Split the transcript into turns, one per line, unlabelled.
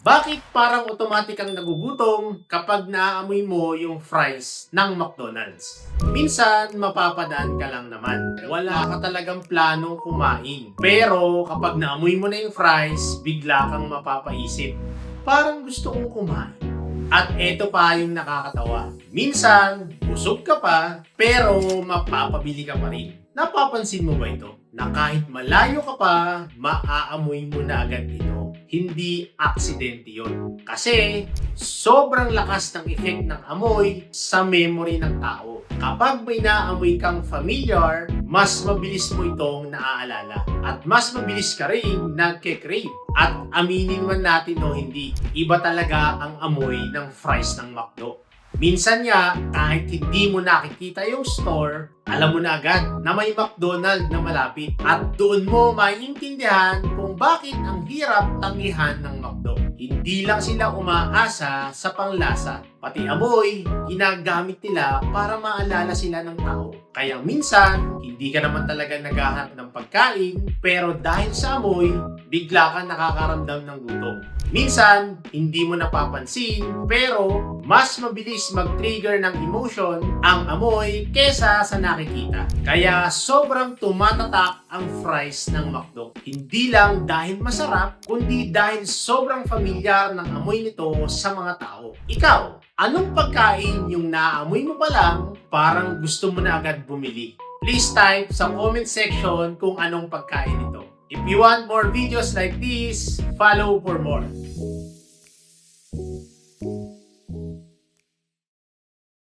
Bakit parang automatic kang nagugutom kapag naaamoy mo yung fries ng McDonald's? Minsan, mapapadaan ka lang naman. Wala ka talagang planong kumain. Pero kapag naamoy mo na yung fries, bigla kang mapapaisip. Parang gusto kong kumain. At eto pa yung nakakatawa. Minsan, busog ka pa, pero mapapabili ka pa rin. Napapansin mo ba ito? Na kahit malayo ka pa, maaamoy mo na agad ito. Hindi aksidente yun. Kasi sobrang lakas ng effect ng amoy sa memory ng tao. Kapag may naamoy kang familiar, mas mabilis mo itong naaalala. At mas mabilis ka rin nagke-crave. At aminin man natin o hindi, iba talaga ang amoy ng fries ng McDo. Minsan nga, kahit hindi mo nakikita yung store, alam mo na agad na may McDonald's na malapit. At doon mo maiintindihan kung bakit ang hirap tangihan ng McDo. Hindi lang sila umaasa sa panglasa, pati amoy, ginagamit nila para maalala sila ng tao. Kaya minsan, hindi ka naman talaga naghahanap ng pagkain, pero dahil sa amoy, bigla ka nakakaramdam ng gutom. Minsan, hindi mo napapansin, pero mas mabilis mag-trigger ng emotion ang amoy kesa sa nakikita. Kaya sobrang tumatatak ang fries ng McDo. Hindi lang dahil masarap, kundi dahil sobrang familiar ng amoy nito sa mga tao. Ikaw, anong pagkain yung naamoy mo pa lang, parang gusto mo na agad bumili? Please type sa comment section kung anong pagkain ito. If you want more videos like this, follow for more.